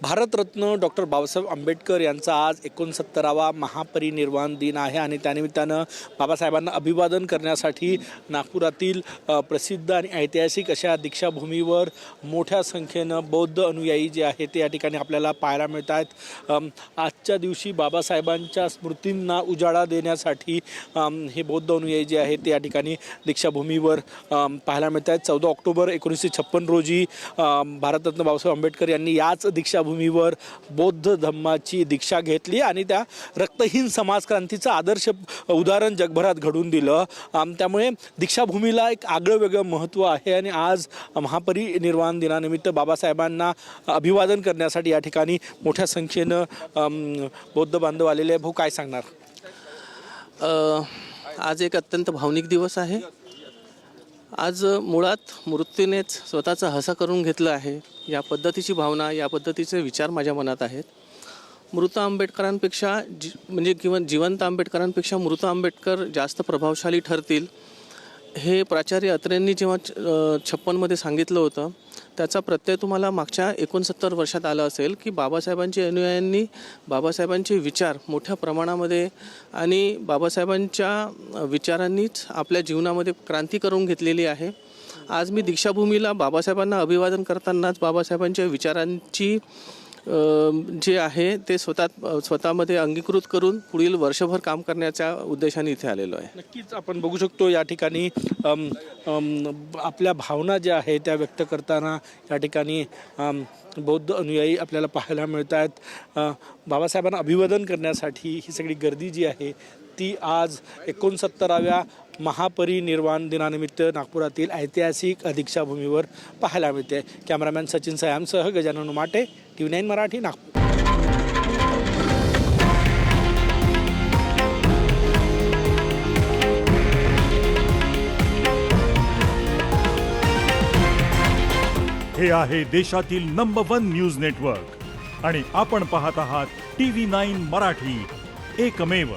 Bharat Ratna doctor Babasaheb Ambedkar यांचा आज 69वा महापरिनिर्वाण दिन आहे आणि त्यानिमित्तानं बाबासाहेबांना अभिवादन करण्यासाठी नागपुरातील प्रसिद्ध आणि ऐतिहासिक अशा दीक्षाभूमीवर मोठ्या संख्येनं बौद्ध अनुयायी जे आहेत ते या ठिकाणी आपल्याला पाहायला मिळत आहेत। आजच्या दिवशी बाबासाहेबांच्या स्मृतींना उजाळा देण्यासाठी हे बौद्ध अनुयायी जे आहेत ते या ठिकाणी दीक्षाभूमीवर पाहायला मिळत आहेत। 14 ऑक्टोबर 1956 रोजी भारतरत्न बाबासाहेब आंबेडकर यांनी याच दीक्षाभूमीवर बौद्ध धम्माची दीक्षा घेतली आणि त्या रक्तहीन समाजक्रांतीचं आदर्श उदाहरण जगभरात घडवून दिलं। त्यामुळे दीक्षाभूमीला एक आगळं वेगळं महत्त्व आहे आणि आज महापरिनिर्वाण दिनानिमित्त बाबासाहेबांना अभिवादन करण्यासाठी या ठिकाणी मोठ्या संख्येनं बौद्ध बांधव आलेले आहे। भाऊ, काय सांगणार? आज एक अत्यंत भावनिक दिवस आहे। आज मुळात मृत्यूनेच स्वतःचा हसा करून घेतलं आहे, या पद्धतीची भावना, या पद्धतीचे विचार माझ्या मनात आहेत। मृत आंबेडकरांपेक्षा म्हणजे किंवा जिवंत आंबेडकरांपेक्षा मृत आंबेडकर जास्त प्रभावशाली ठरतील हे प्राचार्य अत्रेंनी जेव्हा 56मध्ये सांगितलं होतं, त्याचा प्रत्यय तुम्हाला मागच्या 69 वर्षात आला असेल की बाबासाहेबांच्या अनुयायांनी बाबासाहेबांचे विचार मोठ्या प्रमाणामध्ये आणि बाबासाहेबांच्या विचारांनीच आपल्या जीवनामध्ये क्रांती करून घेतलेली आहे। आज मी दीक्षाभूमीला बाबासाहेबांना अभिवादन करतानाच बाबासाहेबांच्या विचारांची जे आहे ते स्वतःमध्ये अंगीकृत करून पुढील वर्षभर काम करण्याच्या उद्देशाने इथे आलेलो आहे। नक्कीच आपण बघू शकतो या ठिकाणी आपल्या भावना ज्या आहेत त्या व्यक्त करताना या ठिकाणी बौद्ध अनुयायी आपल्याला पाहायला मिळत आहेत। बाबासाहेबांना अभिवादन करण्यासाठी ही सगळी गर्दी जी आहे ती आज 69व्या महापरिनिर्वाण दिनानिमित्त नागपुरातील ऐतिहासिक दीक्षाभूमीवर पाहायला मिळते। कॅमेरामॅन सचिन सयामसह गजानन माटे, TV9 मराठी, नागपूर। हे आहे देशातील नंबर 1 न्यूज नेटवर्क आणि आपण पाहत आहात TV9 मराठी, एकमेव।